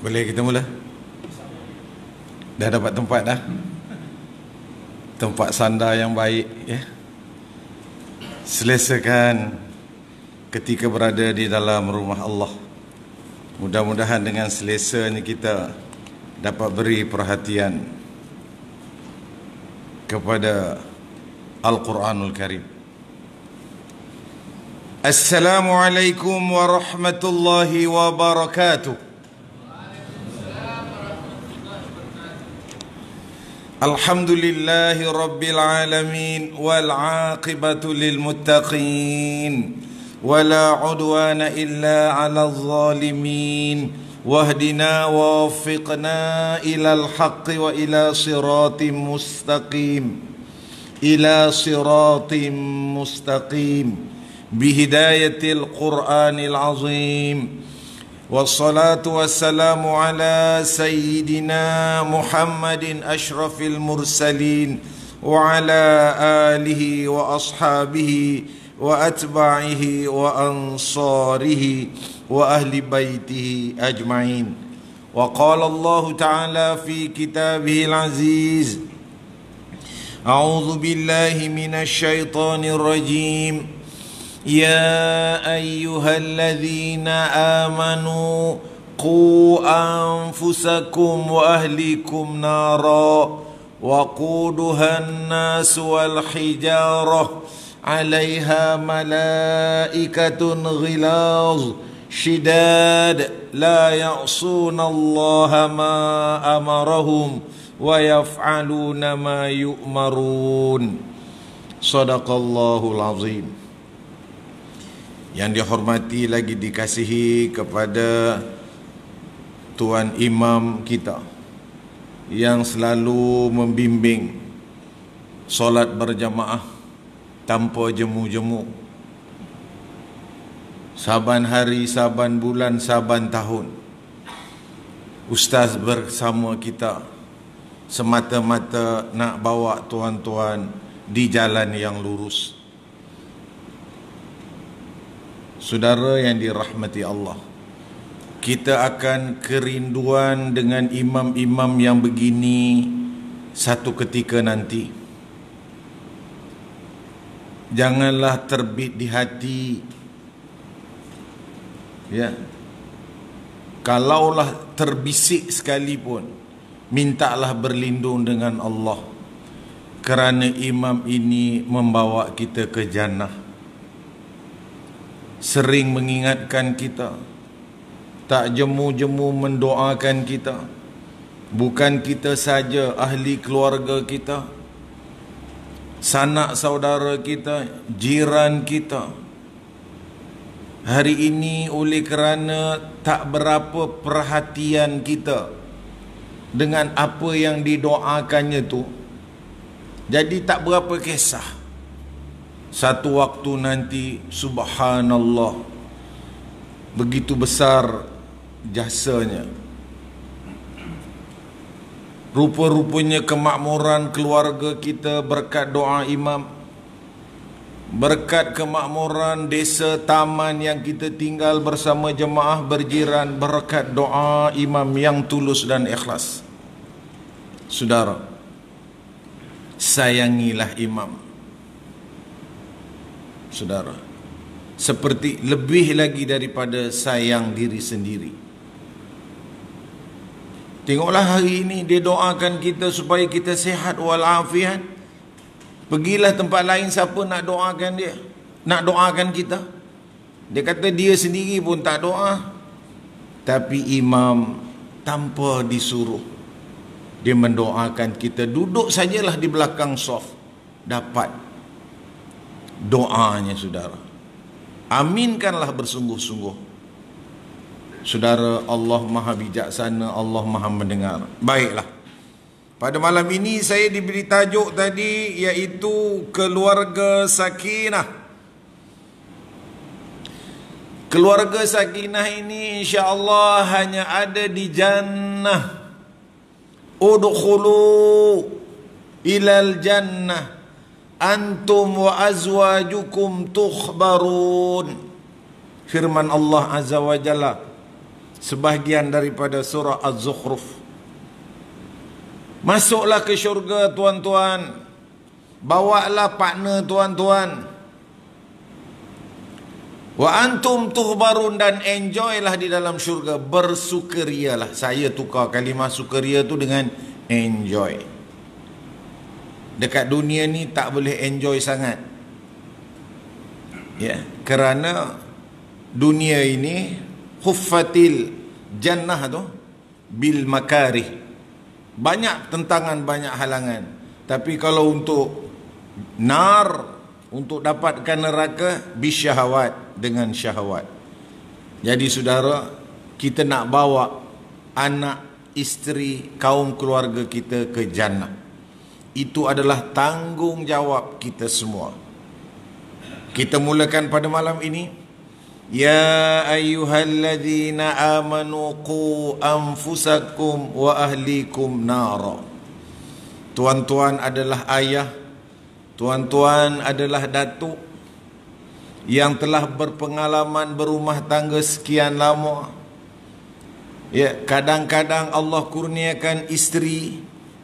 Boleh kita mula? Dah dapat tempat dah? Tempat sandar yang baik, ya. Selesakan ketika berada di dalam rumah Allah. Mudah-mudahan dengan selesanya kita dapat beri perhatian kepada Al-Quranul Karim. Assalamualaikum warahmatullahi wabarakatuh. Alhamdulillahi rabbil alamin wal aqibatu lil muttaqin wala udwana illa 'alal zalimin wahdina wa waffiqna ilal haqqi wa ila siratim mustaqim bihidayatil Qur'anil azim. Wassalatu wassalamu ala sayyidina Muhammadin ashrafil mursalin wa ala alihi wa ashabihi wa atba'ihi wa ansarihi wa ahli baitihi ajma'in. Wa qala Allah ta'ala fi kitabihil aziz, a'udzu billahi minasy syaithanir rajim. يا أيها الذين آمنوا قوا أنفسكم وأهليكم نارا وقودها الناس والحجارة عليها ملائكة غلاظ شداد لا يعصون الله ما أمرهم ويفعلون ما يؤمرون. صدق الله العظيم. Yang dihormati lagi dikasihi kepada Tuan Imam kita yang selalu membimbing solat berjamaah tanpa jemu-jemu, saban hari, saban bulan, saban tahun. Ustaz bersama kita semata-mata nak bawa tuan-tuan di jalan yang lurus. Saudara yang dirahmati Allah, kita akan kerinduan dengan imam-imam yang begini satu ketika nanti. Janganlah terbit di hati, ya. Kalaulah terbisik sekalipun, mintalah berlindung dengan Allah, kerana imam ini membawa kita ke jannah. Sering mengingatkan kita, tak jemu-jemu mendoakan kita. Bukan kita saja, ahli keluarga kita, sanak saudara kita, jiran kita. Hari ini oleh kerana tak berapa perhatian kita dengan apa yang didoakannya tu, jadi tak berapa kisah. Satu waktu nanti, subhanallah, begitu besar jasanya. Rupa-rupanya kemakmuran keluarga kita berkat doa imam, berkat kemakmuran desa taman yang kita tinggal bersama jemaah berjiran, berkat doa imam yang tulus dan ikhlas. Saudara, sayangilah imam. Saudara, seperti lebih lagi daripada sayang diri sendiri. Tengoklah hari ini dia doakan kita supaya kita sihat walafiat. Pergilah tempat lain, siapa nak doakan dia? Nak doakan kita? Dia kata dia sendiri pun tak doa. Tapi imam tanpa disuruh, dia mendoakan kita. Duduk sajalah di belakang saf, dapat doanya, saudara. Aminkanlah bersungguh-sungguh. Saudara, Allah Maha Bijaksana, Allah Maha Mendengar. Baiklah, pada malam ini saya diberi tajuk tadi, iaitu keluarga sakinah. Keluarga sakinah ini insya-Allah hanya ada di jannah. Udkhulu ilal jannah antum wa azwajukum tukhbarun. Firman Allah Azza wa Jalla, sebahagian daripada surah Az-Zukhruf. Masuklah ke syurga tuan-tuan, bawalah partner tuan-tuan. Wa antum tuhbarun, dan enjoylah di dalam syurga, bersukarialah. Saya tukar kalimah sukaria tu dengan enjoy. Dekat dunia ni tak boleh enjoy sangat, ya, kerana dunia ini huffatil jannah tu bil makarih, banyak tentangan, banyak halangan. Tapi kalau untuk nar, untuk dapatkan neraka, bisyahawat, dengan syahwat. Jadi saudara, kita nak bawa anak, isteri, kaum keluarga kita ke jannah. Itu adalah tanggungjawab kita semua. Kita mulakan pada malam ini. Ya ayyuhalladzina amanu qu anfusakum wa ahlikum nara. Tuan-tuan adalah ayah, tuan-tuan adalah datuk yang telah berpengalaman berumah tangga sekian lama. Ya, kadang-kadang Allah kurniakan isteri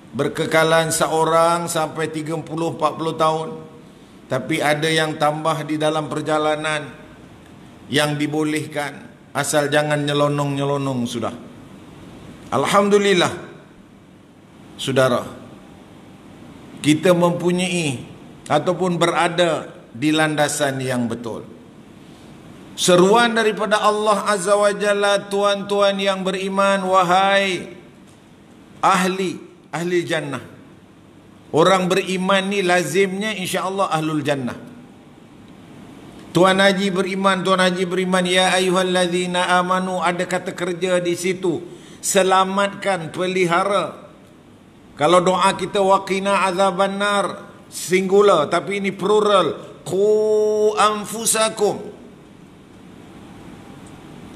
berkekalan seorang sampai 30-40 tahun. Tapi ada yang tambah di dalam perjalanan, yang dibolehkan, asal jangan nyelonong-nyelonong sudah. Alhamdulillah, saudara, kita mempunyai ataupun berada di landasan yang betul. Seruan daripada Allah Azza wa Jalla, tuan-tuan yang beriman, wahai ahli jannah. Orang beriman ni lazimnya insya-Allah ahlul jannah. Tuan Haji beriman, ya ayyuhallazina amanu, ada kata kerja di situ. Selamatkan, pelihara. Kalau doa kita waqina azabannar, singular, tapi ini plural. Qu anfusakum.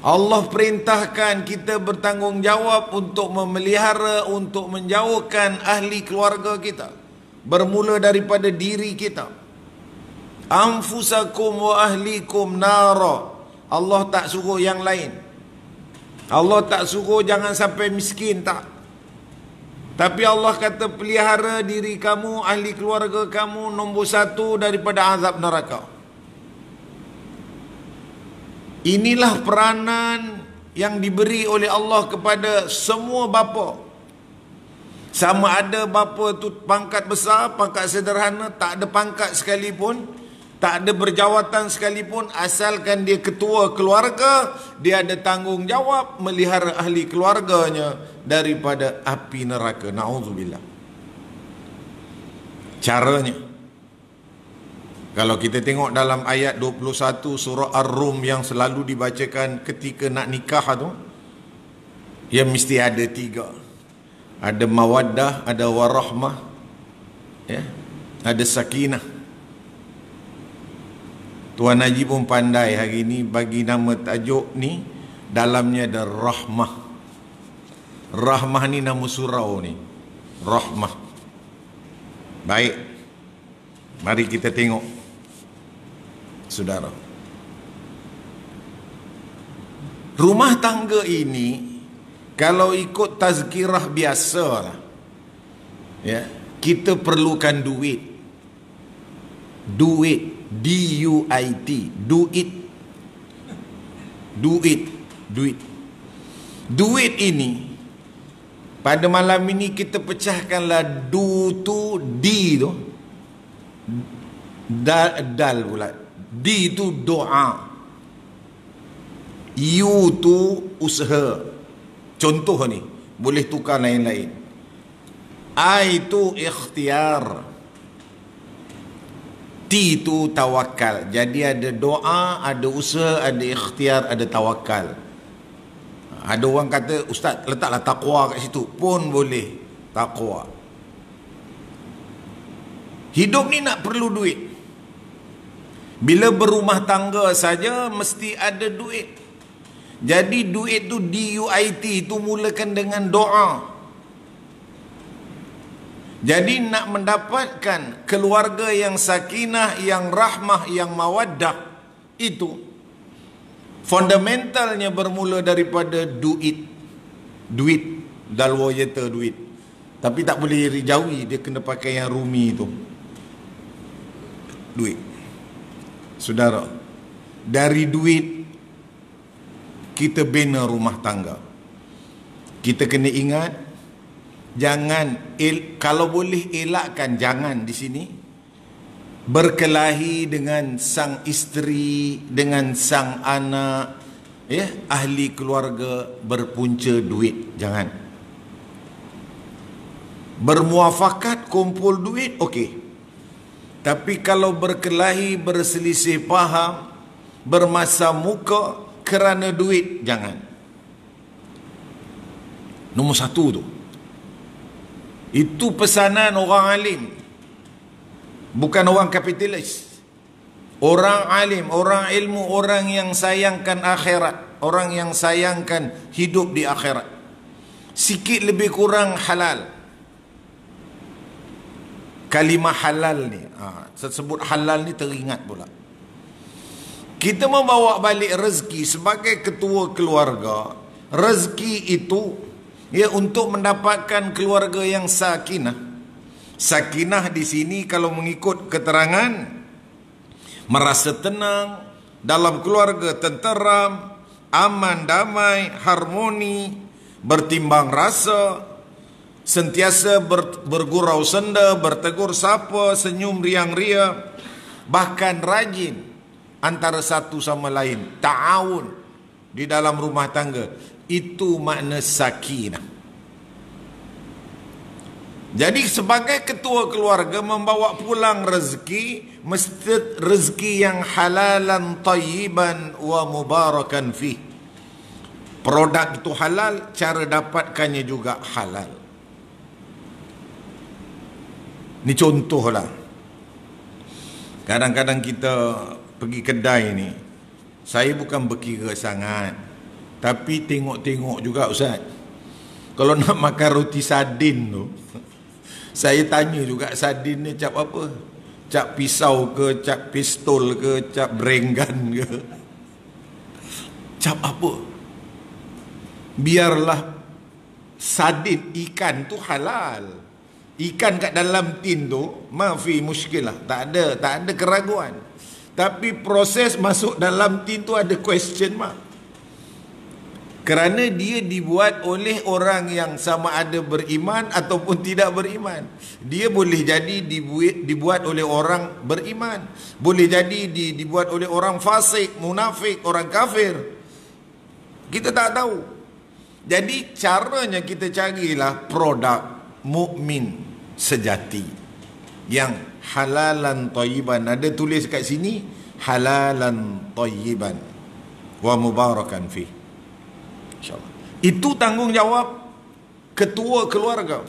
Allah perintahkan kita bertanggungjawab untuk memelihara, untuk menjauhkan ahli keluarga kita, bermula daripada diri kita. Anfusakum wa ahlikum nara. Allah tak suruh yang lain. Allah tak suruh jangan sampai miskin, tak. Tapi Allah kata pelihara diri kamu, ahli keluarga kamu, nombor satu daripada azab neraka. Inilah peranan yang diberi oleh Allah kepada semua bapa. Sama ada bapa tu pangkat besar, pangkat sederhana, tak ada pangkat sekalipun, tak ada berjawatan sekalipun, asalkan dia ketua keluarga, dia ada tanggungjawab melihara ahli keluarganya daripada api neraka. Na'udzubillah. Caranya, kalau kita tengok dalam ayat 21 surah Ar-Rum yang selalu dibacakan ketika nak nikah tu, ya mesti ada tiga. Ada mawaddah, ada warahmah, ya, ada sakinah. Tuan Haji pun pandai hari ni bagi nama tajuk ni, dalamnya ada rahmah. Rahmah ni nama surau ni, rahmah. Baik, mari kita tengok, saudara. Rumah tangga ini, kalau ikut tazkirah biasa lah, ya, kita perlukan duit. Duit, D-U-I-T, duit. Duit ini, pada malam ini kita pecahkanlah du tu, D tu, dal pula. D tu doa, U tu usaha. Contoh ni, boleh tukar lain-lain. I tu ikhtiar, T tu tawakal. Jadi ada doa, ada usaha, ada ikhtiar, ada tawakal. Ada orang kata, ustaz letaklah taqwa kat situ, pun boleh, taqwa. Hidup ni nak perlu duit. Bila berumah tangga saja mesti ada duit. Jadi duit tu, D-U-I-T, tu mulakan dengan doa. Jadi nak mendapatkan keluarga yang sakinah, yang rahmah, yang mawaddah, itu Fundamentalnya bermula daripada duit. Dalwayata duit. Tapi tak boleh rijawi, dia kena pakai yang Rumi tu. Duit. Saudara, dari duit kita bina rumah tangga. Kita kena ingat, jangan kalau boleh elakkan, jangan di sini berkelahi dengan sang isteri, dengan sang anak, ya, ahli keluarga berpunca duit. Jangan. Bermuafakat kumpul duit, okey. Tapi kalau berkelahi, berselisih faham, bermasa muka kerana duit, jangan. Nombor satu tu. Itu pesanan orang alim. Bukan orang kapitalis. Orang alim, orang ilmu, orang yang sayangkan akhirat. Orang yang sayangkan hidup di akhirat. Sikit lebih kurang halal. Kalimah halal ni, sebut halal ni teringat pula. Kita membawa balik rezeki sebagai ketua keluarga. Rezeki itu, ya, untuk mendapatkan keluarga yang sakinah. Sakinah di sini kalau mengikut keterangan, merasa tenang dalam keluarga, tenteram, aman, damai, harmoni, bertimbang rasa, sentiasa bergurau senda, bertegur sapa, senyum riang-ria, bahkan rajin antara satu sama lain, ta'awun di dalam rumah tangga. Itu makna sakinah. Jadi sebagai ketua keluarga membawa pulang rezeki, mesti rezeki yang halalan tayyiban wa mubarakan fih. Produk itu halal, cara dapatkannya juga halal. Ini contohlah. Kadang-kadang kita pergi kedai ni, saya bukan berkira sangat, tapi tengok-tengok juga Ustaz. Kalau nak makan roti sardin tu, saya tanya juga sardin ni cap apa? Cap pisau ke, cap pistol ke, cap berenggan ke? Cap apa? Biarlah sardin, ikan tu halal. Ikan kat dalam tin tu, maafi muskilah, tak ada keraguan. Tapi proses masuk dalam tin tu ada question mark. Kerana dia dibuat oleh orang yang sama ada beriman ataupun tidak beriman. Dia boleh jadi dibuat oleh orang beriman. Boleh jadi dibuat oleh orang fasik, munafik, orang kafir. Kita tak tahu. Jadi caranya kita carilah produk mukmin sejati yang halalan thayyiban. Ada tulis kat sini halalan thayyiban wa mubarakan fi. InsyaAllah. Itu tanggungjawab ketua keluarga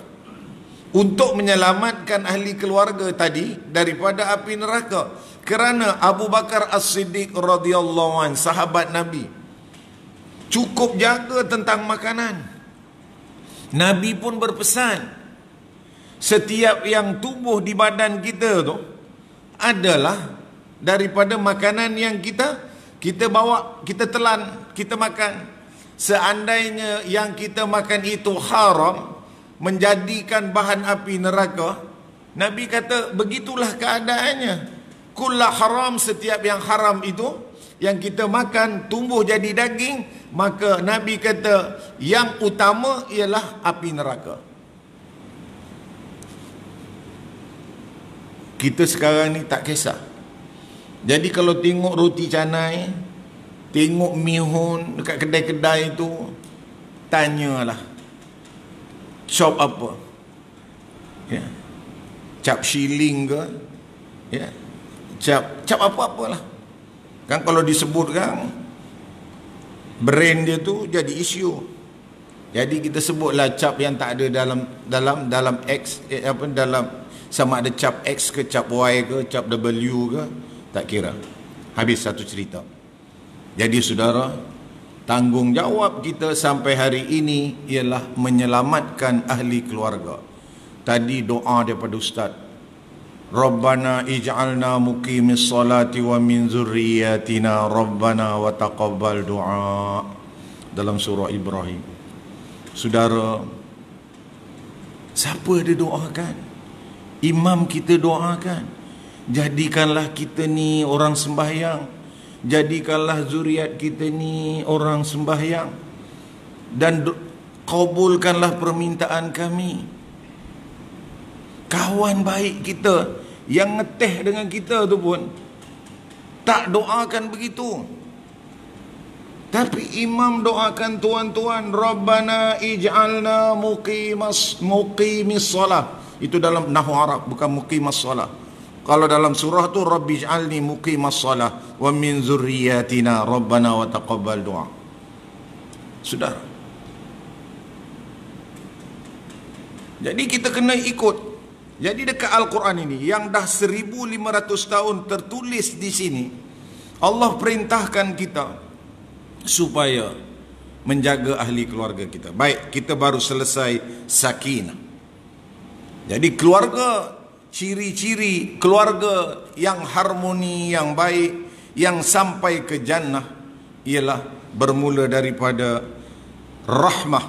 untuk menyelamatkan ahli keluarga tadi daripada api neraka. Kerana Abu Bakar As-Siddiq radhiyallahu anhu, sahabat Nabi, cukup jaga tentang makanan. Nabi pun berpesan, setiap yang tumbuh di badan kita tu adalah daripada makanan yang kita bawa, kita telan, kita makan. Seandainya yang kita makan itu haram, menjadikan bahan api neraka, Nabi kata begitulah keadaannya. Kullu haram, setiap yang haram itu yang kita makan tumbuh jadi daging, maka Nabi kata yang utama ialah api neraka. Kita sekarang ni tak kisah. Jadi kalau tengok roti canai, tengok mihun dekat kedai-kedai tu, tanyalah chop apa, ya, cap shilling ke, ya, cap apa-apalah. Kan kalau disebutkan brand dia tu jadi isu. Jadi kita sebutlah cap yang tak ada dalam X, dalam sama ada cap X ke cap Y ke cap W ke, tak kira. Habis satu cerita. Jadi saudara, tanggungjawab kita sampai hari ini ialah menyelamatkan ahli keluarga. Tadi doa daripada Ustaz, Rabbana ij'alna muqimis salati wa min zurriyatina Rabbana wa taqabbal du'a, dalam surah Ibrahim. Saudara, siapa dia doakan? Imam kita doakan, jadikanlah kita ni orang sembahyang, jadikanlah zuriat kita ni orang sembahyang, dan kabulkanlah permintaan kami. Kawan baik kita yang ngeteh dengan kita tu pun tak doakan begitu. Tapi imam doakan, tuan-tuan, Rabbana ij'alna muqimis salah. Itu dalam nahwu Arab, bukan muqimas salah. Kalau dalam surah tu Rabbi ij'alni muqimas salah wa min zurriyatina Rabbana wa taqabbal du'a. Sudah. Jadi kita kena ikut. Jadi dekat Al-Quran ini yang dah 1500 tahun tertulis di sini, Allah perintahkan kita supaya menjaga ahli keluarga kita. Baik, kita baru selesai sakinah. Jadi keluarga, ciri-ciri keluarga yang harmoni, yang baik, yang sampai ke jannah ialah bermula daripada rahmah,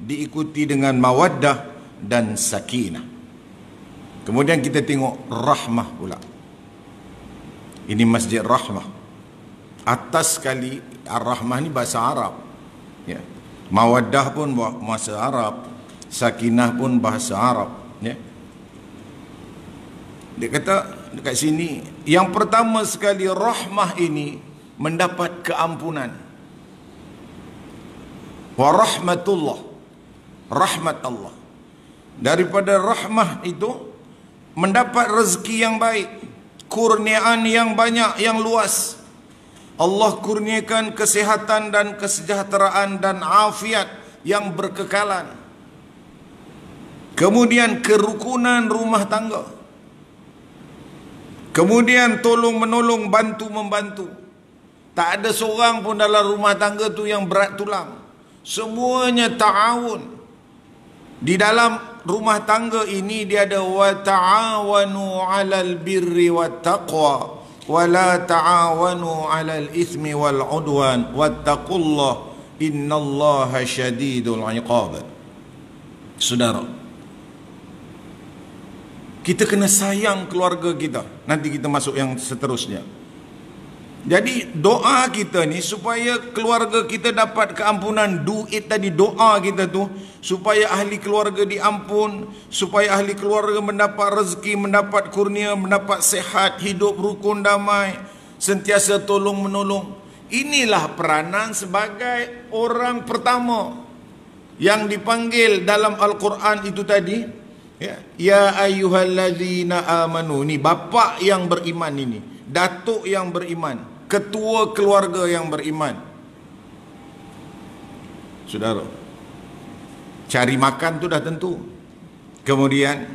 diikuti dengan mawaddah dan sakinah. Kemudian kita tengok rahmah pula. Ini Masjid Rahmah. Atas sekali, Ar-Rahmah ni bahasa Arab, ya. Mawaddah pun bahasa Arab, sakinah pun bahasa Arab, ya. Dia kata dekat sini, yang pertama sekali rahmah ini mendapat keampunan. Wa rahmatullah, rahmat Allah. Daripada rahmah itu mendapat rezeki yang baik, kurniaan yang banyak, yang luas. Allah kurniakan kesehatan dan kesejahteraan dan afiat yang berkekalan. Kemudian kerukunan rumah tangga. Kemudian tolong menolong, bantu membantu. Tak ada seorang pun dalam rumah tangga tu yang berat tulang. Semuanya ta'awun. Di dalam rumah tangga ini dia ada wa ta'awanu 'alal birri wat taqwa wa la ta'awanu 'alal itsmi wal 'udwan wattaqullah innallaha syadidul 'iqab. Saudara, kita kena sayang keluarga kita. Nanti kita masuk yang seterusnya. Jadi doa kita ni supaya keluarga kita dapat keampunan. Duit tadi, doa kita tu supaya ahli keluarga diampun, supaya ahli keluarga mendapat rezeki, mendapat kurnia, mendapat sehat, hidup rukun damai, sentiasa tolong menolong. Inilah peranan sebagai orang pertama yang dipanggil dalam Al-Quran itu tadi, ya ayyuhallazina amanu. Ni bapa yang beriman ini, datuk yang beriman, ketua keluarga yang beriman. Saudara, cari makan tu dah tentu. Kemudian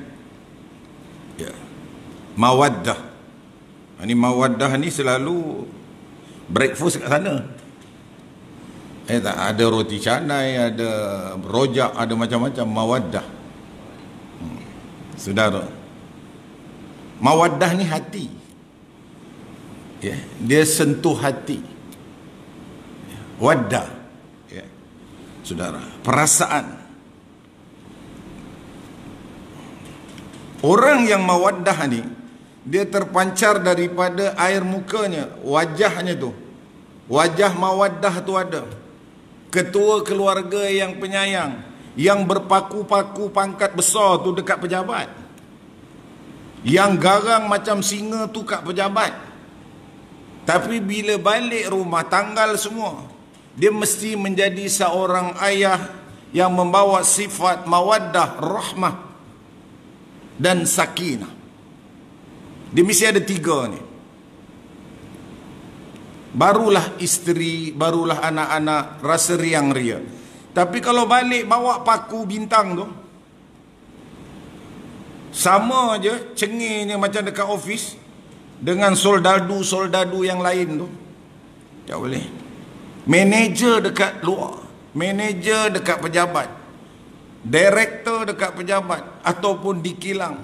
ya, mawaddah. Ini mawaddah ni selalu breakfast kat sana. Tak ada roti canai, ada rojak, ada macam-macam mawaddah. Saudara, mawaddah ni hati. Ya, dia sentuh hati. Waddah, ya. Saudara, perasaan. Orang yang mawaddah ni, dia terpancar daripada air mukanya, wajahnya tu. Wajah mawaddah tu ada. Ketua keluarga yang penyayang, yang berpaku-paku pangkat besar tu dekat pejabat, yang garang macam singa tu kat pejabat. Tapi bila balik rumah, tanggal semua, dia mesti menjadi seorang ayah yang membawa sifat mawaddah, rahmah dan sakinah. Dia mesti ada tiga ni. Barulah isteri, barulah anak-anak rasa riang ria. Tapi kalau balik bawa paku bintang tu, sama aja cengihnya macam dekat office dengan soldadu-soldadu yang lain tu. Tak boleh. Manager dekat luar, manager dekat pejabat, direktor dekat pejabat ataupun di kilang,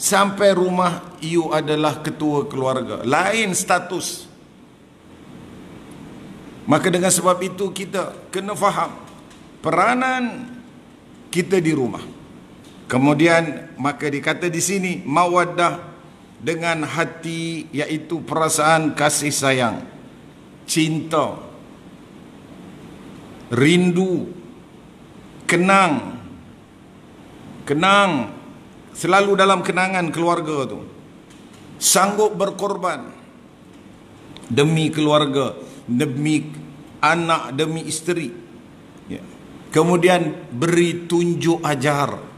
sampai rumah you adalah ketua keluarga, lain status. Maka dengan sebab itu kita kena faham peranan kita di rumah. Kemudian maka dikata di sini mawaddah dengan hati, iaitu perasaan kasih sayang, cinta, rindu, kenang, selalu dalam kenangan keluarga tu, sanggup berkorban demi keluarga, demi anak, demi isteri, ya. Kemudian beri tunjuk ajar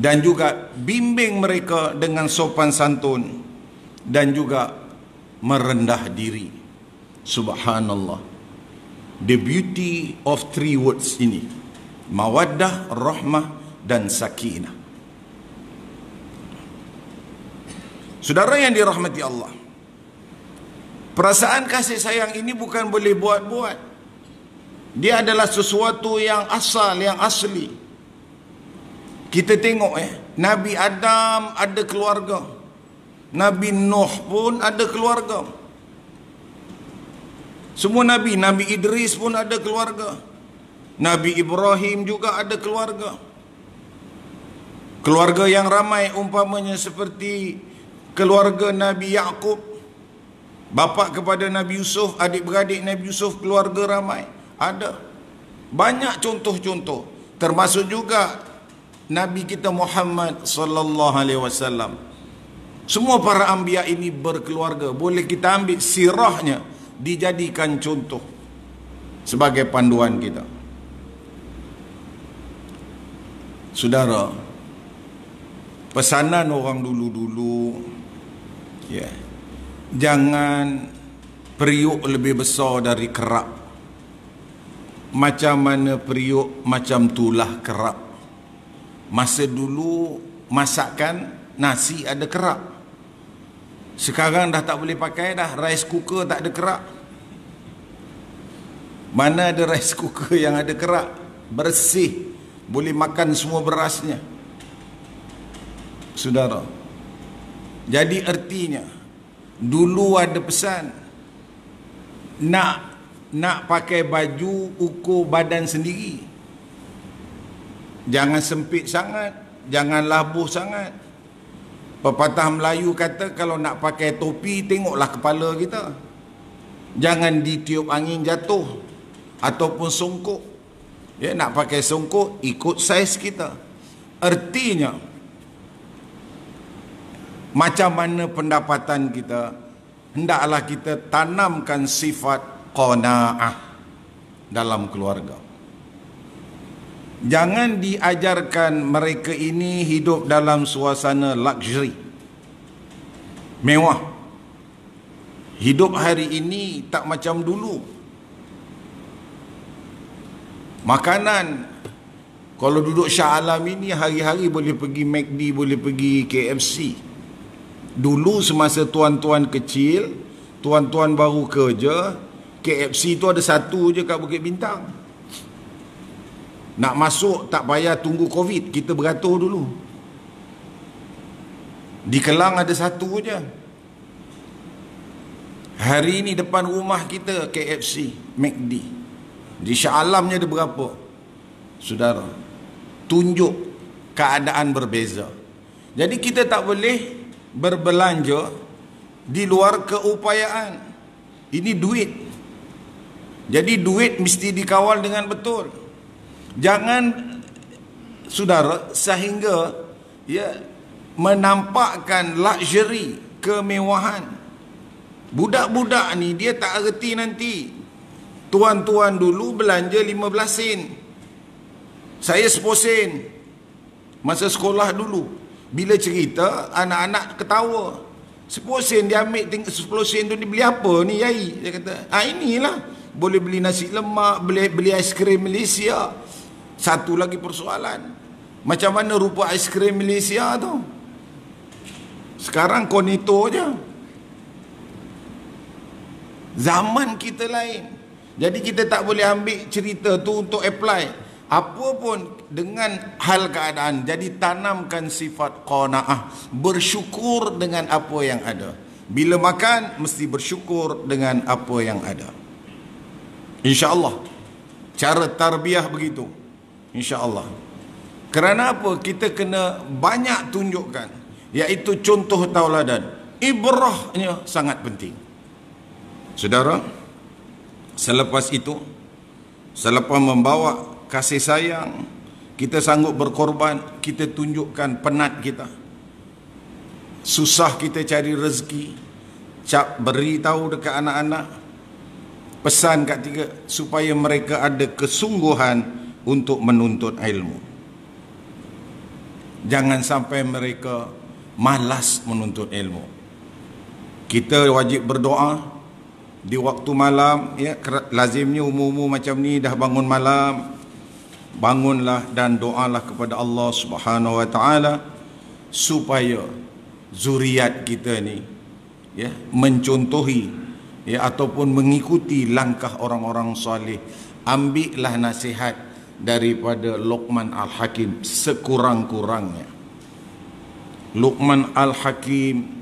dan juga bimbing mereka dengan sopan santun dan juga merendah diri. Subhanallah, the beauty of three words ini, mawaddah, rahmah dan sakinah. Saudara yang dirahmati Allah, perasaan kasih sayang ini bukan boleh buat-buat. Dia adalah sesuatu yang asal, yang asli. Kita tengok Nabi Adam ada keluarga, Nabi Nuh pun ada keluarga, semua Nabi, Nabi Idris pun ada keluarga, Nabi Ibrahim juga ada keluarga. Keluarga yang ramai umpamanya seperti keluarga Nabi Yaqub, bapa kepada Nabi Yusuf, adik-beradik Nabi Yusuf, keluarga ramai. Ada banyak contoh-contoh, termasuk juga Nabi kita Muhammad sallallahu alaihi wasallam. Semua para anbiya ini berkeluarga. Boleh kita ambil sirahnya, dijadikan contoh sebagai panduan kita. Saudara, pesanan orang dulu-dulu, ya, jangan periuk lebih besar dari kerak. Macam mana periuk, macam itulah kerak. Masa dulu masakan nasi ada kerak. Sekarang dah tak boleh pakai dah, rice cooker tak ada kerak. Mana ada rice cooker yang ada kerak? Bersih, boleh makan semua berasnya. Saudara, jadi artinya dulu ada pesan, nak pakai baju ukur badan sendiri. Jangan sempit sangat, jangan labuh sangat. Pepatah Melayu kata kalau nak pakai topi, tengoklah kepala kita. Jangan ditiup angin jatuh ataupun songkok. Ya, nak pakai songkok ikut saiz kita. Artinya macam mana pendapatan kita, hendaklah kita tanamkan sifat qanaah dalam keluarga. Jangan diajarkan mereka ini hidup dalam suasana luxury, mewah. Hidup hari ini tak macam dulu. Makanan, kalau duduk Shah Alam ini hari-hari boleh pergi McD, boleh pergi KFC. Dulu semasa tuan-tuan kecil, tuan-tuan baru kerja, KFC tu ada satu je kat Bukit Bintang. Nak masuk tak payah tunggu Covid, kita beratur dulu. Di Kelang ada satu je. Hari ni depan rumah kita KFC, McD. Di Shah Alamnya ada berapa? Saudara, tunjuk keadaan berbeza. Jadi kita tak boleh berbelanja di luar keupayaan. Ini duit. Jadi duit mesti dikawal dengan betul. Jangan, saudara, sehingga ya menampakkan luxury, kemewahan. Budak-budak ni dia tak erti nanti. Tuan-tuan dulu belanja 15 sen. Saya 10 sen. Masa sekolah dulu. Bila cerita, anak-anak ketawa. 10 sen dia ambil, 10 sen tu dia beli apa ni, Yai? Dia kata, inilah. Boleh beli nasi lemak, boleh beli aiskrim Malaysia. Satu lagi persoalan, macam mana rupa aiskrim Malaysia tu? Sekarang Cornetto je. Zaman kita lain. Jadi kita tak boleh ambil cerita tu untuk apply. apa pun dengan hal keadaan, jadi tanamkan sifat qanaah, bersyukur dengan apa yang ada. Bila makan mesti bersyukur dengan apa yang ada. InsyaAllah cara tarbiyah begitu, InsyaAllah. Kerana apa? Kita kena banyak tunjukkan, iaitu contoh tauladan. Ibrahnya sangat penting. Saudara, selepas itu, selepas membawa kasih sayang, kita sanggup berkorban, kita tunjukkan penat kita, susah kita cari rezeki, beritahu dekat anak-anak, pesan kat tiga, supaya mereka ada kesungguhan untuk menuntut ilmu. Jangan sampai mereka malas menuntut ilmu. Kita wajib berdoa di waktu malam, ya, lazimnya umur-umur macam ni dah bangun malam, bangunlah dan doalah kepada Allah Subhanahu wa taala supaya zuriat kita ni, ya, mencontohi, ya, ataupun mengikuti langkah orang-orang soleh. Ambillah nasihat daripada Luqman Al-Hakim sekurang-kurangnya. Luqman Al-Hakim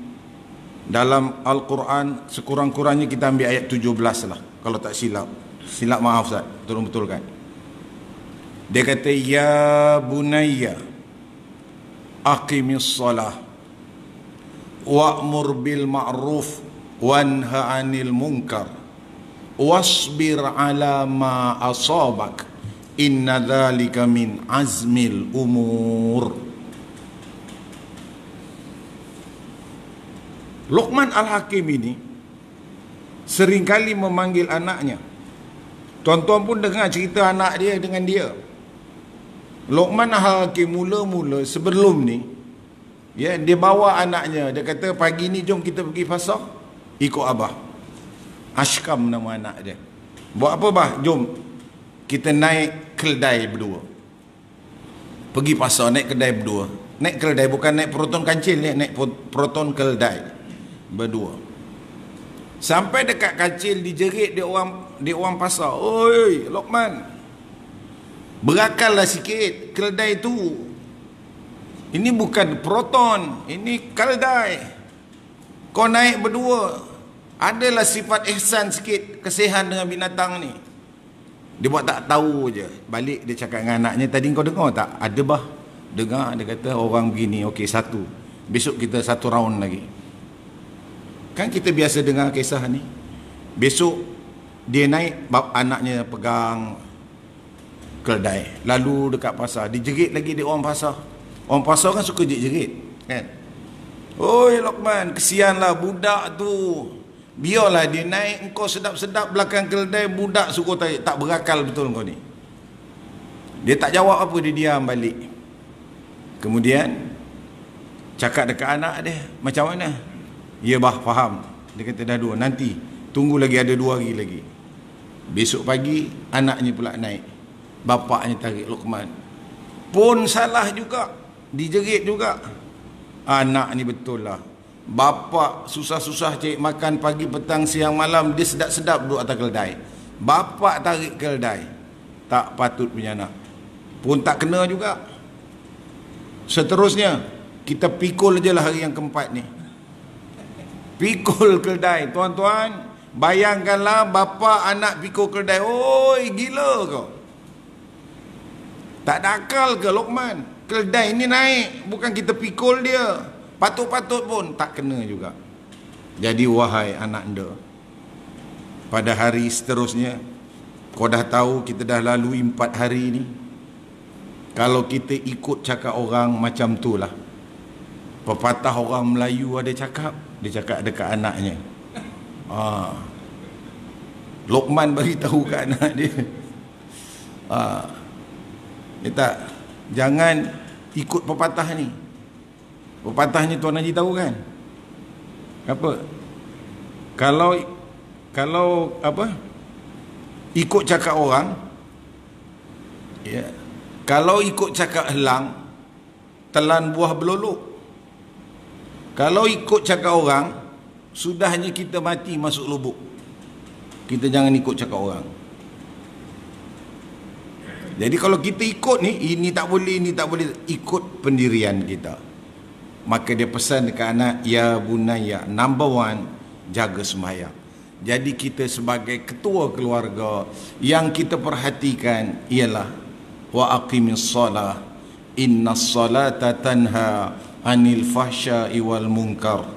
dalam Al-Quran sekurang-kurangnya kita ambil ayat 17 lah, kalau tak silap. Silap maaf Ustaz, tolong betulkan. Dia kata, ya bunayya aqimis salah wa'mur bil ma'ruf wanha 'anil munkar wasbir 'ala ma asabak inna dzalika min azmil umur. Luqman Al-Hakim ini seringkali memanggil anaknya. Tuan-tuan pun dengar cerita anak dia dengan dia. Luqman Al-Hakim mula-mula sebelum ni, ya, dia bawa anaknya. Dia kata, pagi ni jom kita pergi pasar, ikut abah. Ashkam nama anak dia. Buat apa bah? Jom kita naik keldai berdua. Pergi pasar naik keldai berdua. Naik keldai bukan naik proton kancil ya, naik proton keldai berdua. Sampai dekat kancil dijerit dia orang pasar. Oi Luqman, berakallah sikit keldai tu. Ini bukan proton, ini keldai. Kau naik berdua, adalah sifat ihsan sikit, kasihan dengan binatang ni. Dia buat tak tahu je. Balik dia cakap dengan anaknya, tadi kau dengar tak? Ada bah. Dengar, dia kata orang begini. Okey, satu. Besok kita satu round lagi. Kan kita biasa dengar kisah ni. Besok dia naik, anaknya pegang keldai, lalu dekat pasar dijerit lagi dia orang pasar. Orang pasar kan suka jerit kan. Oi Luqman, kesianlah budak tu. Biarlah dia naik, engkau sedap-sedap belakang keldai, budak suka tarik. Tak berakal betul kau ni. Dia tak jawab apa, dia diam balik. Kemudian cakap dekat anak dia, macam mana? Ya bah, faham. Dia kata dah dua, nanti tunggu lagi, ada 2 hari lagi. Besok pagi anaknya pula naik, bapaknya tarik Luqman. Pun salah juga, dijerit juga. Anak ni betul lah, bapak susah-susah cari makan pagi, petang, siang, malam, dia sedap-sedap duduk atas keldai. Bapak tarik keldai. Tak patut punya anak. Pun tak kena juga. Seterusnya kita pikul je lah hari yang keempat ni. Pikul keldai. Tuan-tuan, bayangkanlah bapa anak pikul keldai. Oi, gila kau. Tak ada akal ke Luqman? Keldai ni naik, bukan kita pikul dia. Patut-patut pun tak kena juga. Jadi wahai anak anda, pada hari seterusnya, kau dah tahu kita dah lalui 4 hari ni. Kalau kita ikut cakap orang macam tu lah. Pepatah orang Melayu ada cakap, dia cakap dekat anaknya. Luqman bagi tahu kat anak dia. Dia tak, jangan ikut pepatah ni. Pepatah ni Tuan Haji tahu kan? Apa? Kalau apa? Ikut cakap orang, ya. Kalau ikut cakap helang, telan buah belolok. Kalau ikut cakap orang, sudahnya kita mati masuk lubuk. Kita jangan ikut cakap orang. Jadi kalau kita ikut ni, ini tak boleh, ini tak boleh, ikut pendirian kita. Maka dia pesan dekat anak, ya bunaya, number one, jaga sembahyang. Jadi kita sebagai ketua keluarga, yang kita perhatikan ialah wa aqimis salah, innas salata tanha anil fahsya'i wal munkar.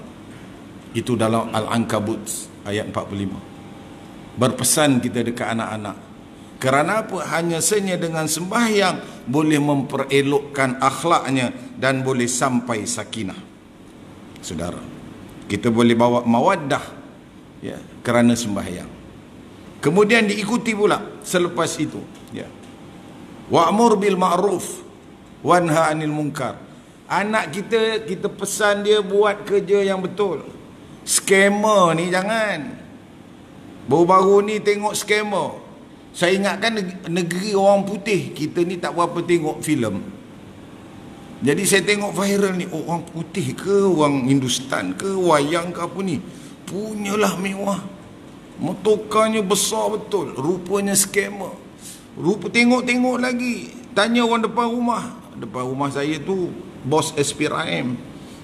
Itu dalam Al-Ankabut ayat 45. Berpesan kita dekat anak-anak. Kerana apa? Hanya saja dengan sembahyang boleh memperelokkan akhlaknya dan boleh sampai sakinah. Saudara, kita boleh bawa mawaddah, ya, kerana sembahyang. Kemudian diikuti pula selepas itu, ya, wa'mur bil ma'ruf wanha 'anil munkar. Anak kita pesan dia buat kerja yang betul. Skamer ni jangan. Baru-baru ni tengok skamer. Saya ingatkan negeri orang putih, kita ni tak berapa tengok filem. Jadi saya tengok viral ni, orang putih ke, orang Hindustan ke, wayang ke apa ni, punyalah mewah, motokarnya besar betul, rupanya skamer. Tengok-tengok lagi, tanya orang depan rumah saya tu bos SPRM,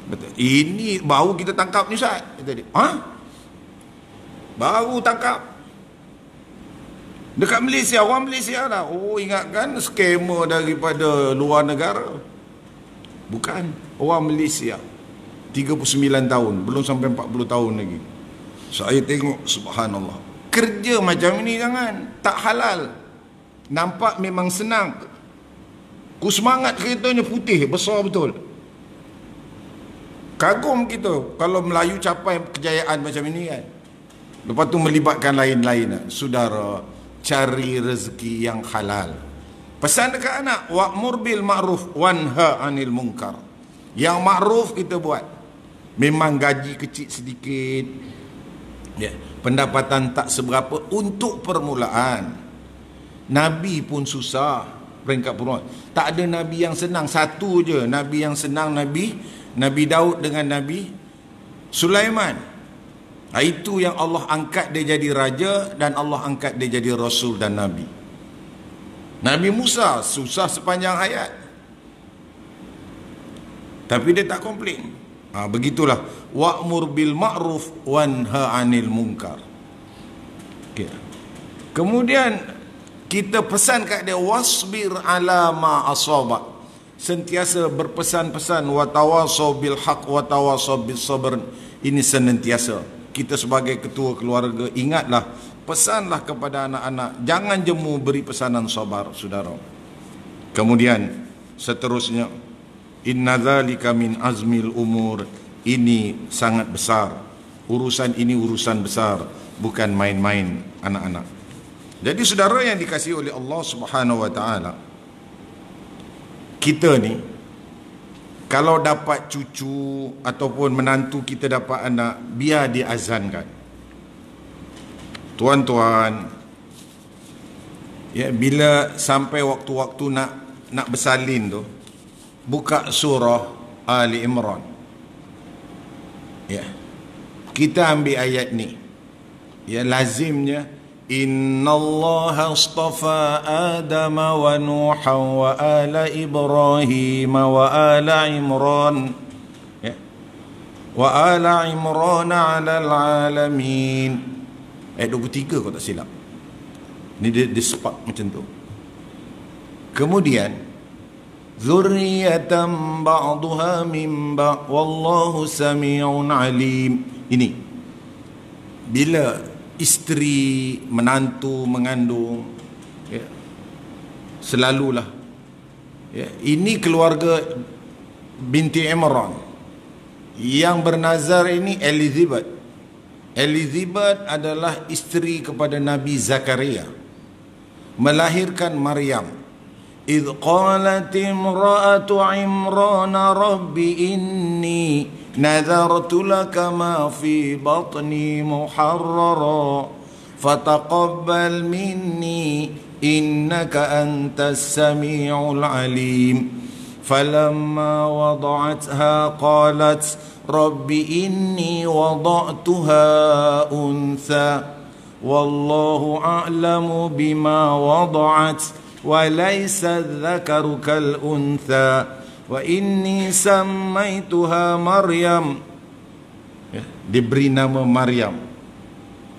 kata, ini baru kita tangkap ni Ustaz. Kata dia, baru tangkap dekat Malaysia, orang Malaysia lah. Oh, ingatkan skamer daripada luar negara. Bukan, orang Malaysia, 39 tahun, belum sampai 40 tahun lagi. Saya tengok, subhanallah, kerja macam ni jangan, tak halal. Nampak memang senang, ku semangat keretanya putih, besar betul. Kagum kita kalau Melayu capai kejayaan macam ini kan. Lepas tu melibatkan lain-lain. Saudara, cari rezeki yang halal. Pesan dekat anak, wa'mur bil ma'ruf wanha 'anil munkar. Yang ma'ruf kita buat. Memang gaji kecil sedikit, ya, pendapatan tak seberapa untuk permulaan. Nabi pun susah, peringkat permulaan. Tak ada nabi yang senang, satu je nabi yang senang, Nabi Daud dengan Nabi Sulaiman. Itu yang Allah angkat dia jadi raja, dan Allah angkat dia jadi rasul dan nabi. Nabi Musa susah sepanjang hayat, tapi dia tak komplain. Begitulah, wa'mur bil ma'ruf wanha 'anil munkar. Okay. Kemudian kita pesan kat dia, wasbir ala ma asaba. Sentiasa berpesan-pesan, wa tawasaw bil haq wa tawasaw bis sabr. Ini senantiasa. Kita sebagai ketua keluarga, ingatlah, pesanlah kepada anak-anak, jangan jemu beri pesanan sabar, saudara. Kemudian seterusnya, inna dzalika min azmil umur. Ini sangat besar. Urusan ini urusan besar, bukan main-main anak-anak. Jadi saudara yang dikasihi oleh Allah Subhanahu wa taala, kita ni kalau dapat cucu ataupun menantu kita dapat anak, biar diazankan. Tuan-tuan, ya, bila sampai waktu-waktu nak bersalin tu, buka surah Ali Imran. Ya. Kita ambil ayat ni. Ya, lazimnya Inna Allah astafa Adam wa Nuha wa ala Ibrahim wa ala Imran, ya, wa ala Imran ala alamin. Ayat 23 kalau tak silap. Ni dia sepak macam tu. Kemudian zurriyatan ba'daha min ba' wallahu sami'un alim. Ini bila isteri, menantu, mengandung, ya, selalulah, ya, ini keluarga binti Imran. Yang bernazar ini Elizabeth. Elizabeth adalah isteri kepada Nabi Zakaria, melahirkan Maryam. إذ قالت امرأة عمران رب إني نذرت لك ما في بطني محررا فتقبل مني إنك أنت السميع العليم فلما وضعتها قالت رب إني وضعتها أنثى والله أعلم بما وضعت wa laysa dzakaru kal untha wa inni sammaituha Maryam. Ya, diberi nama Maryam.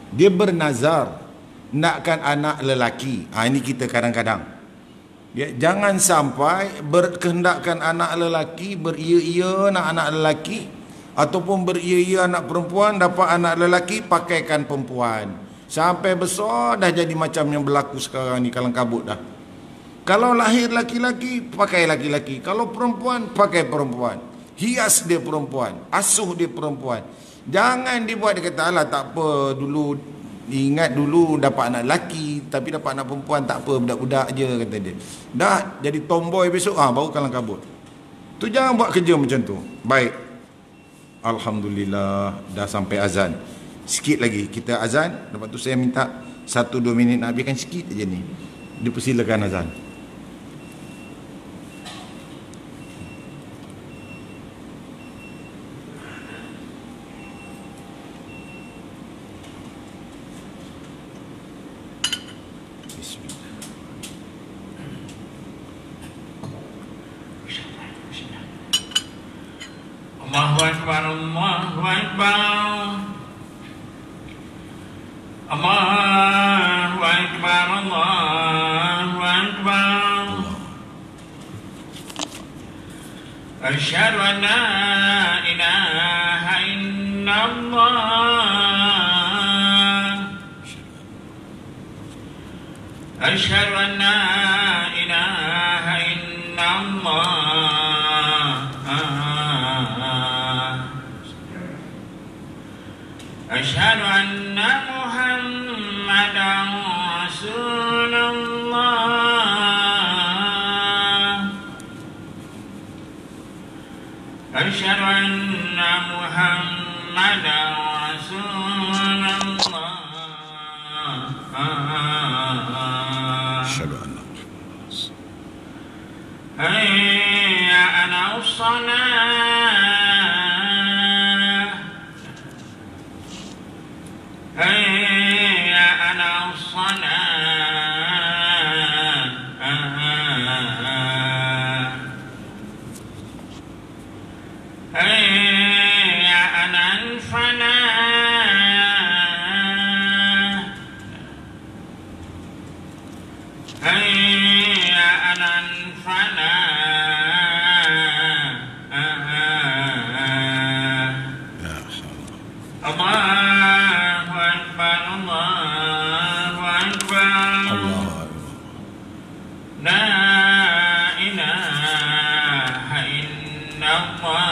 Dia bernazar nakkan anak lelaki. Ini kita kadang-kadang, ya, jangan sampai berkehendakkan anak lelaki, beria-ia nak anak lelaki, ataupun beria-ia anak perempuan, dapat anak lelaki pakaikan perempuan. Sampai besar dah jadi macam yang berlaku sekarang ni, kalang kabut dah. Kalau lahir laki-laki, pakai laki-laki. Kalau perempuan, pakai perempuan. Hias dia perempuan, asuh dia perempuan. Jangan dibuat, dia kata, alah tak apa, dulu ingat dulu dapat anak lelaki, tapi dapat anak perempuan, tak apa, budak-budak je, kata dia. Dah jadi tomboy besok, baru kalang kabut. Tu jangan buat kerja macam tu. Baik, alhamdulillah dah sampai azan. Sikit lagi kita azan. Lepas tu saya minta 1-2 minit nak habiskan sikit aja ni. Dipersilakan azan. Allahu Akbar, Allahu Akbar, Allahu Akbar, Allahu Akbar. Asyhadu an la ilaha illallah. Asyhadu an la ilaha illallah. Asyhadu anna Muhammadan Rasulullah. Asyhadu anna Muhammadan Rasulullah. Asyhadu anna hayya 'alas shalah. Hayya 'alas salah. Hayya 'alal falah. Hayya 'alal falah. Allahu Akbar, Allahu Akbar. La ilaha illallah.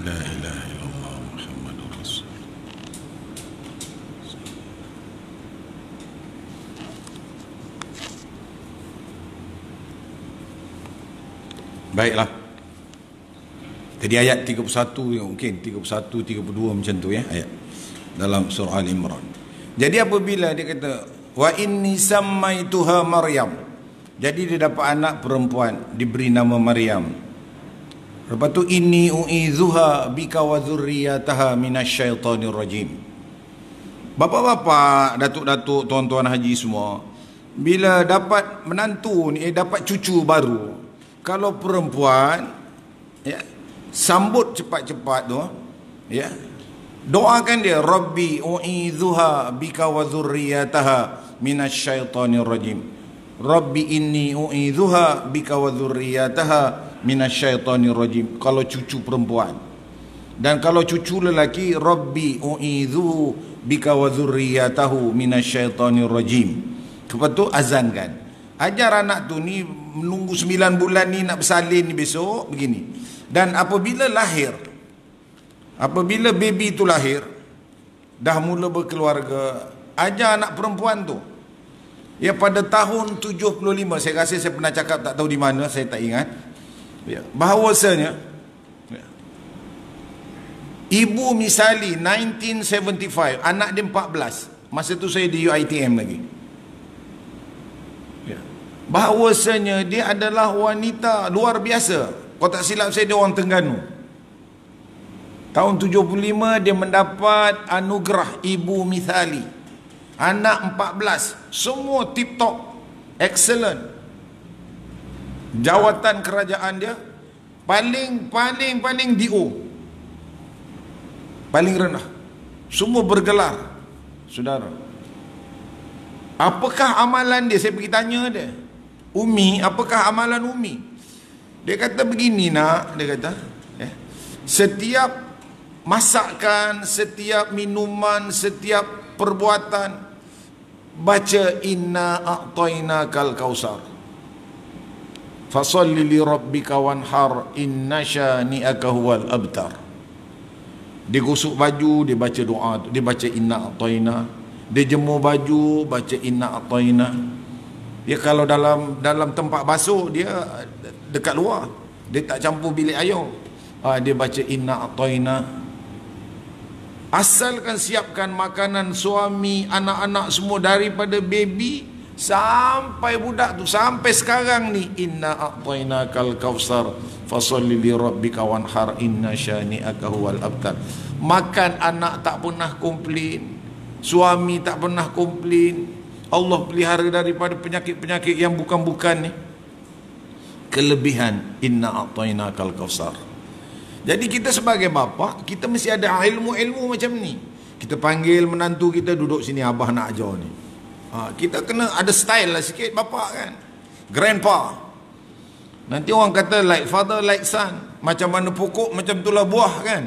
La ilaha illallah Muhammadur Rasul. Baiklah. Jadi ayat 31 mungkin 31 32 macam tu ya, ayat dalam surah Al-Imran. Jadi apabila dia kata wa inni sammaituha Maryam, jadi dia dapat anak perempuan, diberi nama Maryam. Lepas tu inni u'izuha bika wa dzurriyyataha minasyaitonir rajim. Bapa-bapa, datuk-datuk, tuan-tuan haji semua, bila dapat menantu ni, dapat cucu baru, kalau perempuan, ya, sambut cepat-cepat tu, ya, doakan dia, Rabbi u'idzuha bika wa dzurriyyataha minasyaitonir rajim. Rabbi inni u'idzuha bika wa dzurriyyataha minasyaitonir rajim. Kalau cucu perempuan. Dan kalau cucu lelaki, Rabbi u'idzuhu bika wa dzurriyyatahu minasyaitonir rajim. Lepas tu azankan. Ajar anak tu ni menunggu 9 bulan ni nak bersalin ni besok begini. Dan apabila lahir, apabila baby tu lahir, dah mula berkeluarga, ajar anak perempuan tu, ya, pada tahun 75, saya rasa saya pernah cakap, tak tahu di mana, saya tak ingat, ya, bahawasanya, ya, ibu misali 1975, anak dia 14, masa tu saya di UiTM lagi, ya, bahawasanya dia adalah wanita luar biasa. Kalau tak silap saya, dia orang Terengganu. Tahun 75 dia mendapat anugerah Ibu Mithali. Anak 14, semua tip top, excellent. Jawatan kerajaan dia paling DO, paling rendah. Semua bergelar. Saudara, apakah amalan dia? Saya pergi tanya dia, Umi, apakah amalan Umi? Dia kata begini nak, dia kata setiap masakan, setiap minuman, setiap perbuatan baca inna a'tainakal kausar fasalli li rabbika wanhar inna syani'aka huwal abtar. Dia gosok baju, dia baca doa, dia baca inna a'taina. Dia jemur baju, baca inna a'taina. Dia kalau dalam tempat basuh, dia dekat luar, dia tak campur bilik air, dia baca inna a'taina. Asalkan siapkan makanan suami, anak-anak semua, daripada baby sampai budak tu, sampai sekarang ni, inna a'tainakal kausar fasalli li rabbika wanhar inna syani'aka huwal abtar. Makan anak tak pernah komplain, suami tak pernah komplain. Allah pelihara daripada penyakit-penyakit yang bukan-bukan ni. Kelebihan inna a'tainakal kausar. Jadi kita sebagai bapa, kita mesti ada ilmu-ilmu macam ni. Kita panggil menantu kita, duduk sini abah nak ajar ni. Kita kena ada style lah sikit bapa kan. Grandpa. Nanti orang kata like father like son. Macam mana pokok, macam itulah buah kan.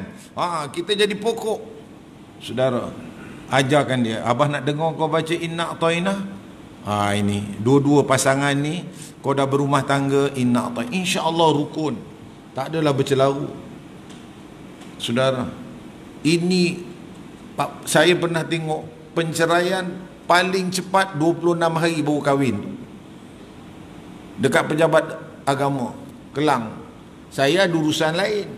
Kita jadi pokok. Saudara, ajarkan dia. Abah nak dengar kau baca inna a'tainah. Ini dua-dua pasangan ni, kau dah berumah tangga, inna a'tainah, insya-Allah rukun. Tak adalah bercelaru. Saudara, ini saya pernah tengok penceraian paling cepat 26 hari baru kahwin dekat pejabat agama Kelang. Saya ada urusan lain.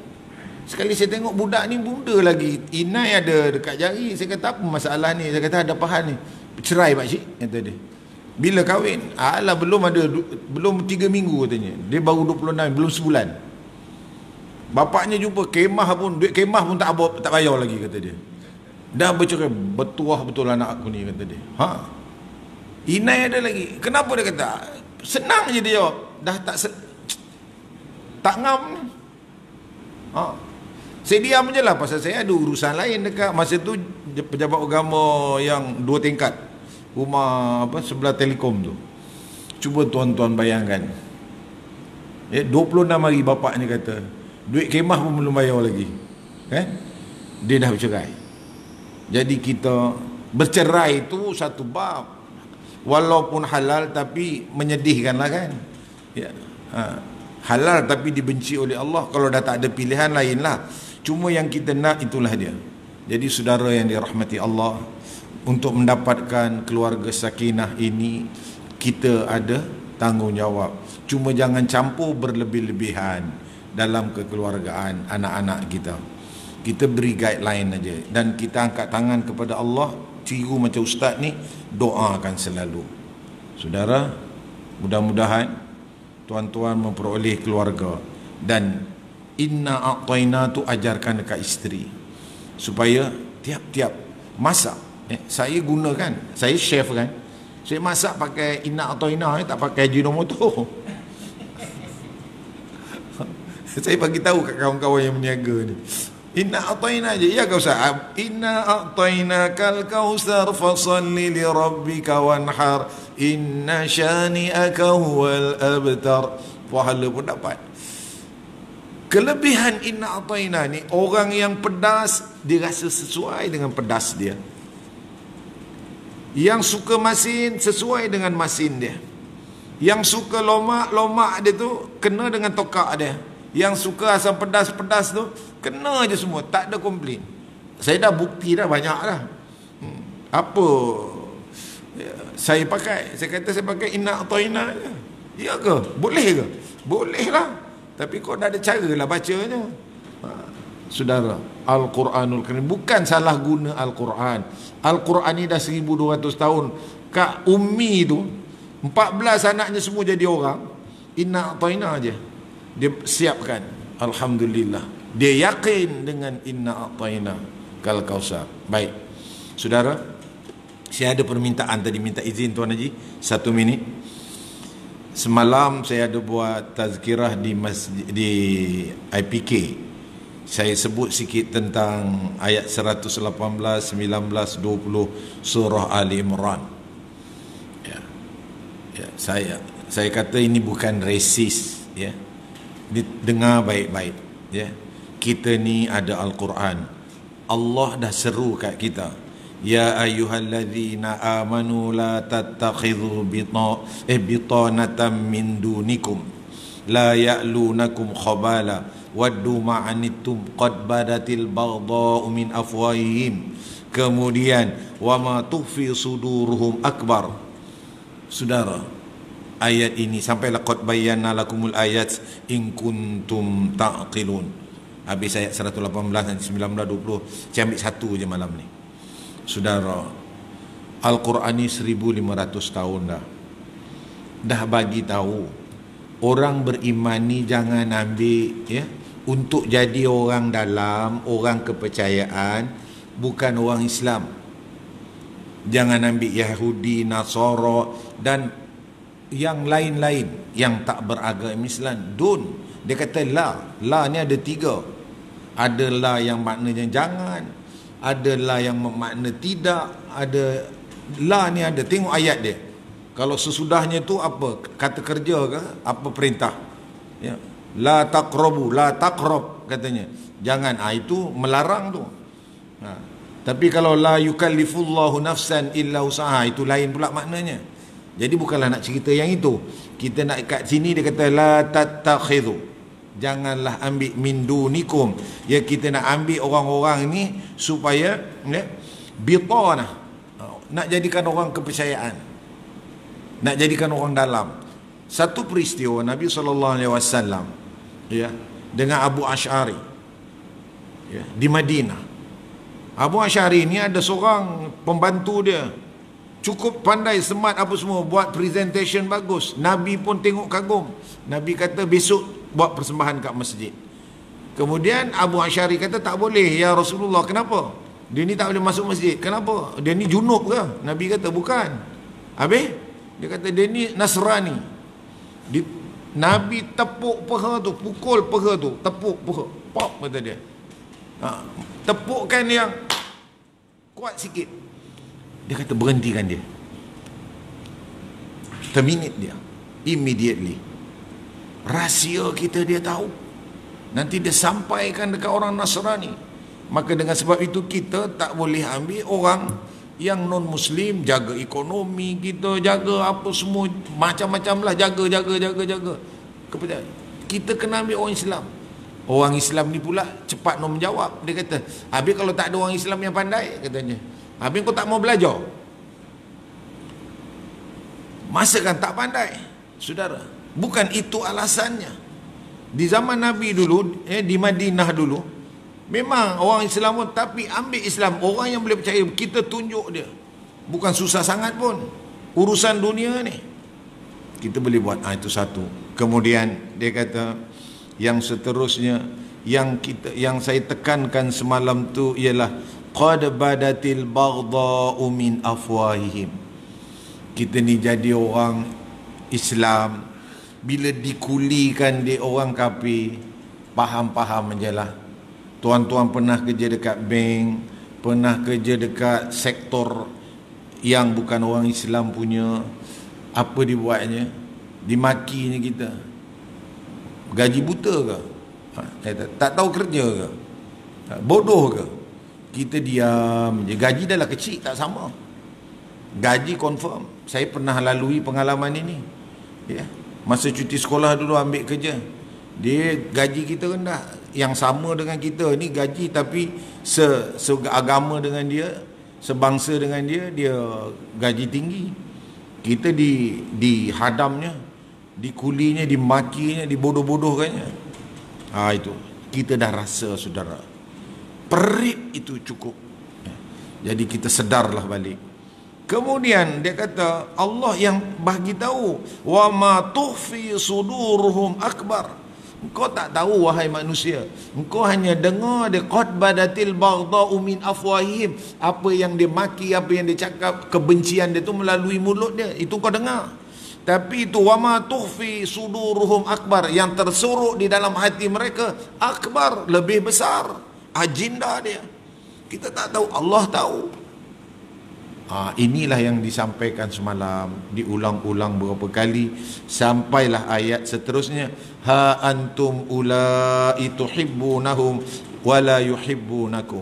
Sekali saya tengok budak ni muda lagi, inai ada dekat jari. Saya kata apa masalah ni? Saya kata ada pahan ni. Cerai pakcik, kata dia. Bila kahwin? Alah belum 3 minggu katanya. Dia baru 26, belum sebulan. Bapaknya jumpa, kemah pun, duit kemah pun tak bayar lagi, kata dia. Dah bercerai, bertuah betul anak aku ni, kata dia. Inai ada lagi. Kenapa dia kata? Senang je dia jawab. Dah tak ngam. Saya diam je lah, pasal saya ada urusan lain dekat. Masa tu pejabat agama yang 2 tingkat, rumah sebelah Telekom tu. Cuba tuan-tuan bayangkan, 26 hari bapaknya kata duit kemah pun belum bayar lagi, dia dah bercerai. Jadi kita bercerai itu satu bab, walaupun halal tapi menyedihkan lah kan. Halal tapi dibenci oleh Allah. Kalau dah tak ada pilihan lain lah. Cuma yang kita nak itulah dia. Jadi saudara yang dirahmati Allah, untuk mendapatkan keluarga sakinah ini, kita ada tanggungjawab. Cuma jangan campur berlebih-lebihan dalam kekeluargaan anak-anak kita. Kita beri guideline aja, dan kita angkat tangan kepada Allah. Ciru macam ustaz ni, doakan selalu. Saudara, mudah-mudahan tuan-tuan memperoleh keluarga. Dan inna a'taina tu ajarkan dekat isteri, supaya tiap-tiap masak, saya gunakan, saya chef kan, saya masak pakai inna a'taina, tak pakai Ajinomoto. Saya bagi tahu kat kawan-kawan yang berniaga ni, inna a'taina je. Ya kau sahab, inna a'taina kal kausar fasalli li rabbika wanhar inna syani'aka huwal abtar. Pahala pun dapat. Kelebihan inna a'taina ni, orang yang pedas dia rasa sesuai dengan pedas dia. Yang suka masin sesuai dengan masin dia. Yang suka lomak dia tu kena dengan tokak dia. Yang suka asam pedas-pedas tu kena je semua, tak ada komplain. Saya dah bukti dah banyak dah. Apa saya pakai? Saya kata saya pakai inna a'taina je. Ya ke? Boleh ke? Boleh lah. Tapi kau dah ada cara lah bacanya. Saudara, Al-Quranul Karim, bukan salah guna Al-Quran. Al-Quran ni dah 1200 tahun. Kak Ummi tu 14 anaknya semua jadi orang. Inna a'taina je dia siapkan. Alhamdulillah, dia yakin dengan inna a'taina kal kausar. Baik saudara, Saya ada permintaan tadi, minta izin Tuan Haji 1 minit. Semalam saya ada buat tazkirah di masjid, di IPK. Saya sebut sikit tentang ayat 118, 19, 20 surah Ali Imran. Ya. Ya, saya kata ini bukan resis, ya. Dengar baik-baik, ya. Kita ni ada Al-Quran. Allah dah seru kat kita. Ya ayyuhalladzina amanu la tattakhidhu bitanatan min dunikum la ya'lunakum khabala waddu ma'anittum qad badatil baghdha'u min afwahihim. Kemudian wa ma tukhfi suduruhum akbar. Saudara, ayat ini sampai laqad bayyana lakumul ayat in kuntum taqilun. Habis ayat 118 dan 19, 20. Saya ambil satu je malam ni. Saudara, Al-Quran ni 1500 tahun dah bagi tahu orang beriman ni jangan ambil, ya, untuk jadi orang dalam, orang kepercayaan, bukan orang Islam. Jangan ambil Yahudi, Nasara dan yang lain-lain yang tak beragama Islam. Dia kata la ni ada 3. Ada la yang maknanya jangan, ada la yang makna tidak, ada la ni ada. Tengok ayat dia. Kalau sesudahnya tu apa? Kata kerja ke? Apa perintah? Ya. La taqrabu, la taqrab katanya. Jangan. Itu melarang tu. Tapi kalau la yukallifullahu nafsan illa usaha, itu lain pula maknanya. Jadi bukanlah nak cerita yang itu. Kita nak kat sini dia kata la tattakhidhu. Janganlah ambil min dunikum. Ya, kita nak ambil orang-orang ni supaya, ya, bitanah, nak jadikan orang kepercayaan, nak jadikan orang dalam. Satu peristiwa Nabi SAW, ya, dengan Abu Asy'ari, ya, di Madinah. Abu Asy'ari ni ada seorang pembantu dia, cukup pandai, smart apa semua, buat presentation bagus. Nabi pun tengok kagum. Nabi kata besok buat persembahan kat masjid. Kemudian Abu Asy'ari kata tak boleh ya Rasulullah. Kenapa? Dia ni tak boleh masuk masjid. Kenapa? Dia ni junub ke? Nabi kata bukan. Habis dia kata dia ni Nasrani. Nabi tepuk peha tu, pukul peha tu, tepuk peha, pop kata dia. Tepukkan yang kuat sikit. Dia kata berhentikan dia. Terminate dia immediately. Rahsia kita dia tahu. Nanti dia sampaikan dekat orang Nasrani. Maka dengan sebab itu kita tak boleh ambil orang yang non-Muslim. Jaga ekonomi kita, jaga apa semua, macam-macam lah, jaga. Kepercayaan. Kita kena ambil orang Islam. Orang Islam ni pula cepat nak menjawab. Dia kata, habis kalau tak ada orang Islam yang pandai, katanya, habis kau tak mau belajar? Masa kan tak pandai, saudara. Bukan itu alasannya. Di zaman Nabi dulu, di Madinah dulu, memang orang Islam pun, tapi ambil Islam, orang yang boleh percaya, kita tunjuk dia. Bukan susah sangat pun. Urusan dunia ni kita boleh buat. Itu satu. Kemudian dia kata, yang seterusnya yang saya tekankan semalam tu ialah qad badatil baghdha'u min afwahihim. Kita ni jadi orang Islam, bila dikulikan dia orang kafir, faham-faham je lah. Tuan-tuan pernah kerja dekat bank, pernah kerja dekat sektor yang bukan orang Islam punya, apa dibuatnya? Dimakinya kita. Gaji buta ke? Tak tahu kerja ke? Bodoh ke? Kita diam je. Gaji dah lah kecil, tak sama. Gaji confirm. Saya pernah lalui pengalaman ini, ya. Masa cuti sekolah dulu ambil kerja, dia gaji kita rendah. Yang sama dengan kita ni gaji, tapi seagama dengan dia, sebangsa dengan dia, dia gaji tinggi. Kita dihadamnya, dikulinya, dimakinya, dibodoh-bodohkannya. Itu kita dah rasa, saudara. Perit itu cukup. Jadi kita sedarlah balik. Kemudian dia kata, Allah yang bagi tahu, wa ma tukhfi suduruhum akbar. Engkau tak tahu wahai manusia. Engkau hanya dengar dia qad badatil baghdha'u min afwahihim. Apa yang dia maki, apa yang dia cakap, kebencian dia tu melalui mulut dia. Itu kau dengar. Tapi itu wama tukhfi suduruhum akbar. Yang tersorok di dalam hati mereka akbar, lebih besar agenda dia. Kita tak tahu, Allah tahu. Inilah yang disampaikan semalam, diulang-ulang beberapa kali sampailah ayat seterusnya. Ha antum ulai tuhibbunahum wala yuhibbunakum.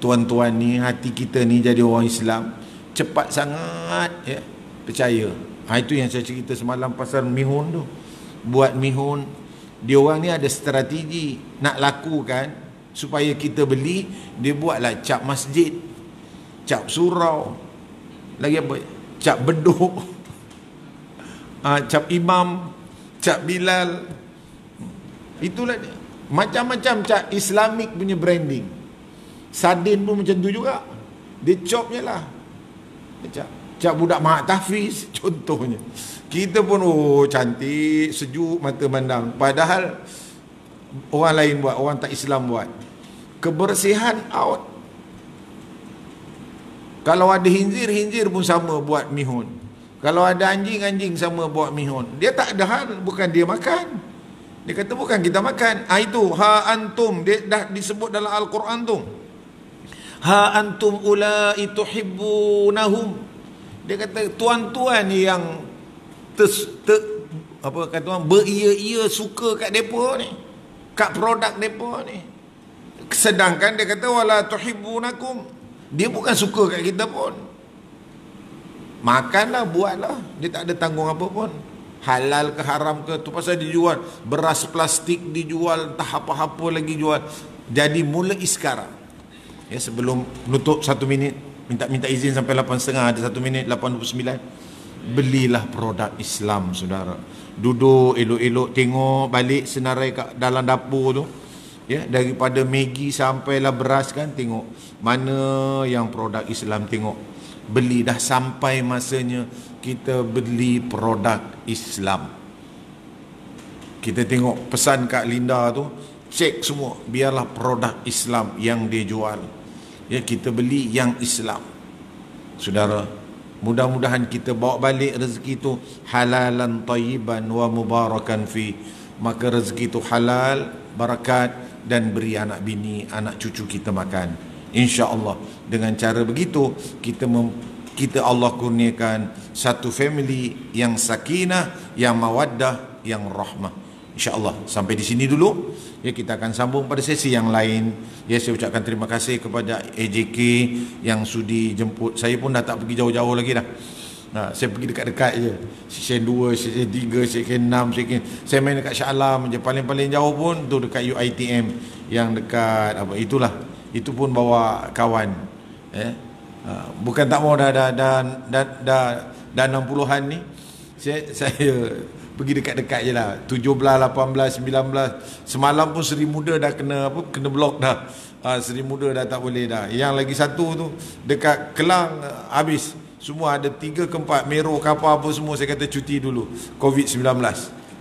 Tuan-tuan ni, hati kita ni jadi orang Islam cepat sangat ya, percaya. Itu yang saya cerita semalam pasal mihun tu. Buat mihun, dia orang ni ada strategi nak lakukan supaya kita beli. Dia buatlah cap masjid, cap surau, lagi apa, cap beduk, cap imam, cap Bilal. Itulah dia. Macam-macam cap Islamik punya branding. Sardin pun macam tu juga. Dia chopnya lah. Cap budak Mahat Tahfiz contohnya. Kita pun cantik, sejuk mata mandang. Padahal orang lain buat, orang tak Islam buat. Kebersihan out. Kalau ada hinzir, hinzir pun sama buat mihun. Kalau ada anjing, anjing sama buat mihun. Dia tak ada hal, bukan dia makan. Dia kata bukan kita makan. Itu ha antum, dia dah disebut dalam Al-Quran tu. Ha antum ulai tuhibbunahum. Dia kata tuan-tuan yang apa kata orang, beria-ia suka kat depa ni, kat produk depa ni. Sedangkan dia kata wala tuhibbunakum. Dia bukan suka kat kita pun. Makanlah, buatlah. Dia tak ada tanggung apa pun. Halal ke haram ke, tu pasal dia jual beras plastik, dijual entah apa-apa lagi jual. Jadi mulai sekarang ya, sebelum nutup 1 minit, minta izin sampai 8.30, ada 1 minit 8.29. Belilah produk Islam, saudara. Duduk elok-elok, tengok balik senarai kat dalam dapur tu ya, daripada Maggi sampailah beras kan, tengok mana yang produk Islam, tengok beli. Dah sampai masanya kita beli produk Islam. Kita tengok pesan Kak Linda tu, cek semua, biarlah produk Islam yang dia jual ya, kita beli yang Islam. Saudara, mudah-mudahan kita bawa balik rezeki itu halalan tayyiban wa mubarakan fi. Maka rezeki itu halal, barakat, dan beri anak bini, anak cucu kita makan, insya-Allah. Dengan cara begitu kita Allah kurniakan satu family yang sakinah, yang mawaddah, yang rahmah, insya-Allah. Sampai di sini dulu ya, kita akan sambung pada sesi yang lain ya. Saya ucapkan terima kasih kepada AJK yang sudi jemput. Saya pun dah tak pergi jauh-jauh lagi dah. Saya pergi dekat-dekat je, section 2, section 3, section 6, section. Saya main dekat Shah Alam je. Paling-paling jauh pun tu dekat UiTM yang dekat apa, itulah. Itu pun bawa kawan bukan tak mau dah 60-an ni. Saya pergi dekat-dekat je lah, 17, 18, 19. Semalam pun Seri Muda dah kena blok dah. Seri Muda dah tak boleh dah. Yang lagi satu tu dekat Kelang habis. Semua ada 3 ke 4 Mero kapal apa semua, saya kata cuti dulu, COVID-19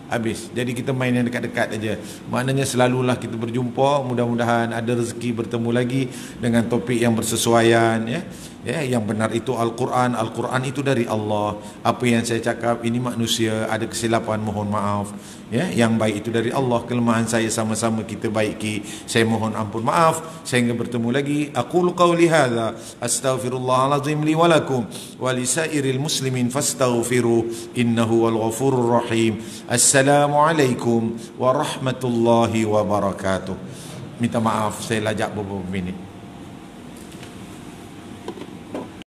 habis. Jadi kita main yang dekat-dekat aja. Maknanya selalulah kita berjumpa. Mudah-mudahan ada rezeki bertemu lagi dengan topik yang bersesuaian ya. Yang benar itu Al-Quran. Al-Quran itu dari Allah. Apa yang saya cakap ini manusia ada kesilapan, mohon maaf ya. Yang baik itu dari Allah. Kelemahan saya sama-sama kita baiki. Saya mohon ampun maaf. Sehingga bertemu lagi. Aqulu qawli hadza astaghfirullahalazim li wa lakum wa lisairil muslimin fastaghfiru innahu wal ghafurur rahim. Assalamualaikum warahmatullahi wabarakatuh. Minta maaf saya lajak beberapa minit.